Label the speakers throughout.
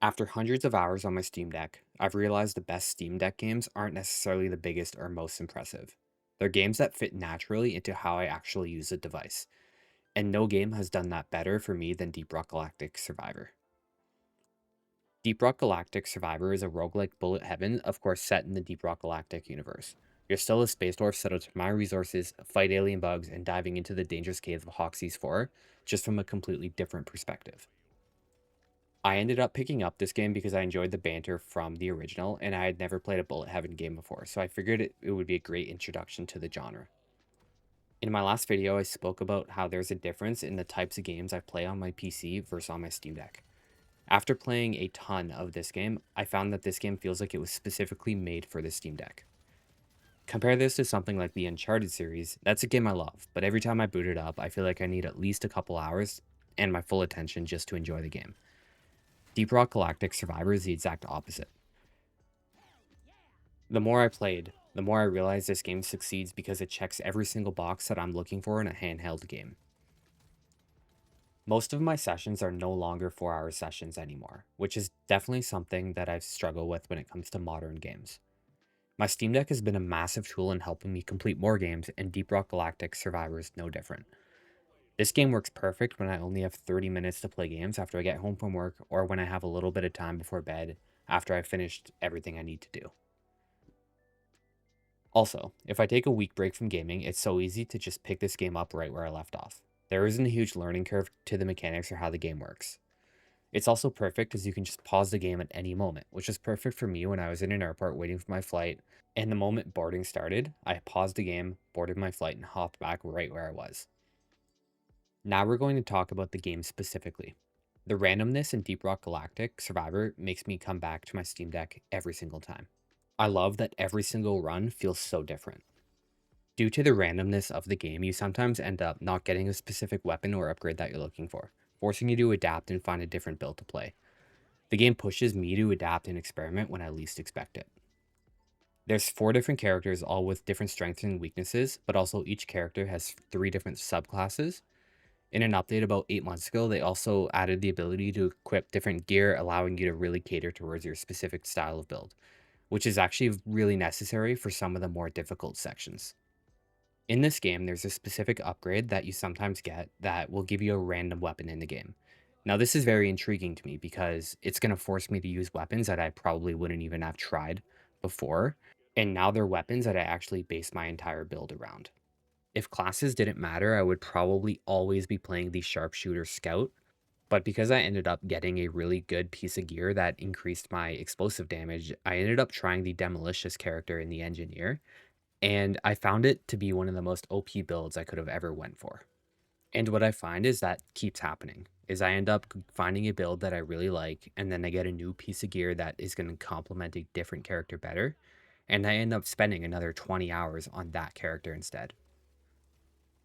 Speaker 1: After hundreds of hours on my Steam Deck, I've realized the best Steam Deck games aren't necessarily the biggest or most impressive. They're games that fit naturally into how I actually use the device, and no game has done that better for me than Deep Rock Galactic Survivor. Deep Rock Galactic Survivor is a roguelike bullet heaven, of course set in the Deep Rock Galactic universe. You're still a space dwarf set out to mine resources, fight alien bugs, and diving into the dangerous caves of Hoxie's 4, just from a completely different perspective. I ended up picking up this game because I enjoyed the banter from the original, and I had never played a bullet heaven game before, so I figured it would be a great introduction to the genre. In my last video, I spoke about how there's a difference in the types of games I play on my PC versus on my Steam Deck. After playing a ton of this game, I found that this game feels like it was specifically made for the Steam Deck. Compare this to something like the Uncharted series. That's a game I love, but every time I boot it up, I feel like I need at least a couple hours and my full attention just to enjoy the game. Deep Rock Galactic Survivor is the exact opposite. The more I played, the more I realized this game succeeds because it checks every single box that I'm looking for in a handheld game. Most of my sessions are no longer 4-hour sessions anymore, which is definitely something that I've struggled with when it comes to modern games. My Steam Deck has been a massive tool in helping me complete more games, and Deep Rock Galactic Survivor is no different. This game works perfect when I only have 30 minutes to play games after I get home from work, or when I have a little bit of time before bed after I've finished everything I need to do. Also, if I take a week break from gaming, it's so easy to just pick this game up right where I left off. There isn't a huge learning curve to the mechanics or how the game works. It's also perfect as you can just pause the game at any moment, which is perfect for me when I was in an airport waiting for my flight, and the moment boarding started, I paused the game, boarded my flight, and hopped back right where I was. Now we're going to talk about the game specifically. The randomness in Deep Rock Galactic Survivor makes me come back to my Steam Deck every single time. I love that every single run feels so different. Due to the randomness of the game, you sometimes end up not getting a specific weapon or upgrade that you're looking for, forcing you to adapt and find a different build to play. The game pushes me to adapt and experiment when I least expect it. There's 4 different characters, all with different strengths and weaknesses, but also each character has 3 different subclasses. In an update about 8 months ago, they also added the ability to equip different gear, allowing you to really cater towards your specific style of build, which is actually really necessary for some of the more difficult sections. In this game, there's a specific upgrade that you sometimes get that will give you a random weapon in the game. Now, this is very intriguing to me because it's going to force me to use weapons that I probably wouldn't even have tried before, and now they're weapons that I actually base my entire build around. If classes didn't matter, I would probably always be playing the sharpshooter scout, but because I ended up getting a really good piece of gear that increased my explosive damage, I ended up trying the demolicious character in the engineer, and I found it to be one of the most OP builds I could have ever went for. And what I find is that keeps happening, is I end up finding a build that I really like, and then I get a new piece of gear that is going to complement a different character better, and I end up spending another 20 hours on that character instead.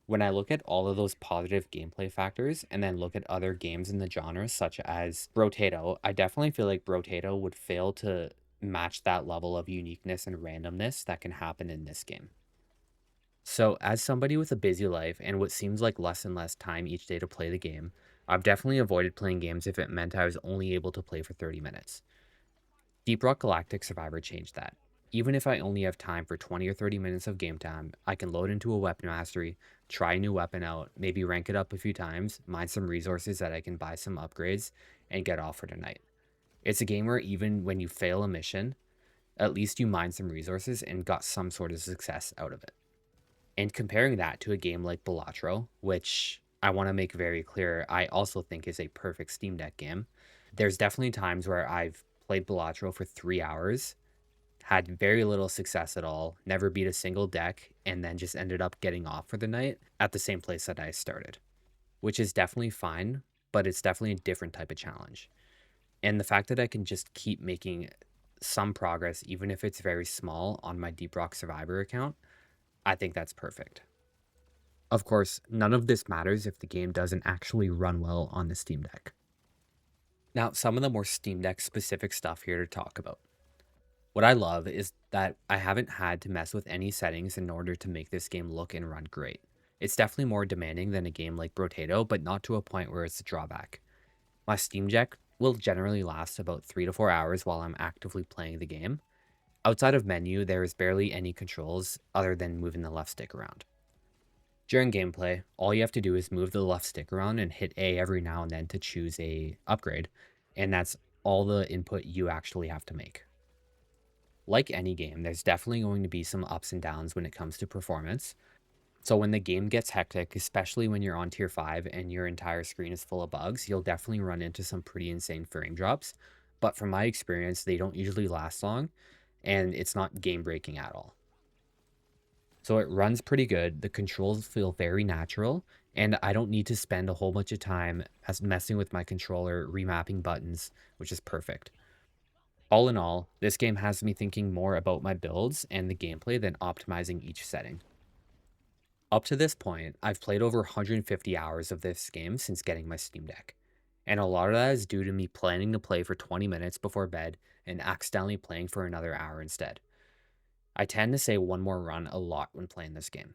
Speaker 1: When I look at all of those positive gameplay factors and then look at other games in the genre, such as Brotato, I definitely feel like Brotato would fail to match that level of uniqueness and randomness that can happen in this game. So, as somebody with a busy life and what seems like less and less time each day to play the game, I've definitely avoided playing games if it meant I was only able to play for 30 minutes. Deep Rock Galactic Survivor changed that. Even if I only have time for 20 or 30 minutes of game time, I can load into a weapon mastery, try a new weapon out, maybe rank it up a few times, mine some resources that I can buy some upgrades, and get off for the night. It's a game where even when you fail a mission, at least you mined some resources and got some sort of success out of it. And comparing that to a game like Balatro, which I want to make very clear, I also think is a perfect Steam Deck game. There's definitely times where I've played Balatro for 3 hours, had very little success at all, never beat a single deck, and then just ended up getting off for the night at the same place that I started, which is definitely fine, but it's definitely a different type of challenge. And the fact that I can just keep making some progress, even if it's very small, on my Deep Rock Survivor account, I think that's perfect. Of course, none of this matters if the game doesn't actually run well on the Steam Deck. Now, some of the more Steam Deck specific stuff here to talk about. What I love is that I haven't had to mess with any settings in order to make this game look and run great. It's definitely more demanding than a game like Brotato, but not to a point where it's a drawback. My Steam Deck will generally last about 3 to 4 hours while I'm actively playing the game. Outside of menu, there is barely any controls other than moving the left stick around. During gameplay, all you have to do is move the left stick around and hit A every now and then to choose a upgrade, and that's all the input you actually have to make. Like any game, there's definitely going to be some ups and downs when it comes to performance. So when the game gets hectic, especially when you're on tier 5 and your entire screen is full of bugs, you'll definitely run into some pretty insane frame drops. But from my experience, they don't usually last long, and it's not game breaking at all. So it runs pretty good. The controls feel very natural, and I don't need to spend a whole bunch of time as messing with my controller, remapping buttons, which is perfect. All in all, this game has me thinking more about my builds and the gameplay than optimizing each setting. Up to this point, I've played over 150 hours of this game since getting my Steam Deck. And a lot of that is due to me planning to play for 20 minutes before bed and accidentally playing for another hour instead. I tend to say one more run a lot when playing this game.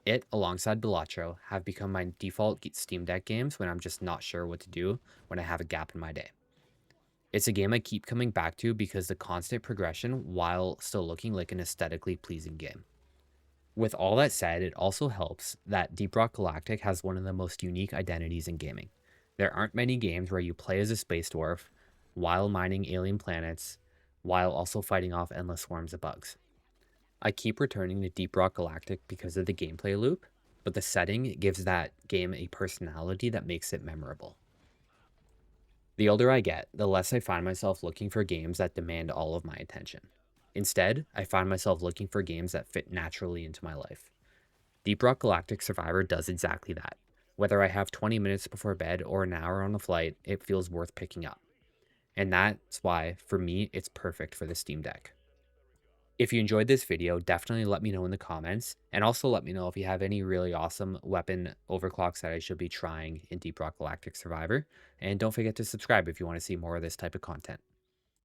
Speaker 1: It, alongside Balatro, have become my default Steam Deck games when I'm just not sure what to do when I have a gap in my day. It's a game I keep coming back to because the constant progression while still looking like an aesthetically pleasing game. With all that said, it also helps that Deep Rock Galactic has one of the most unique identities in gaming. There aren't many games where you play as a space dwarf while mining alien planets while also fighting off endless swarms of bugs. I keep returning to Deep Rock Galactic because of the gameplay loop, but the setting gives that game a personality that makes it memorable. The older I get, the less I find myself looking for games that demand all of my attention. Instead, I find myself looking for games that fit naturally into my life. Deep Rock Galactic Survivor does exactly that. Whether I have 20 minutes before bed or an hour on a flight, it feels worth picking up. And that's why, for me, it's perfect for the Steam Deck. If you enjoyed this video, definitely let me know in the comments, and also let me know if you have any really awesome weapon overclocks that I should be trying in Deep Rock Galactic Survivor. And don't forget to subscribe if you want to see more of this type of content.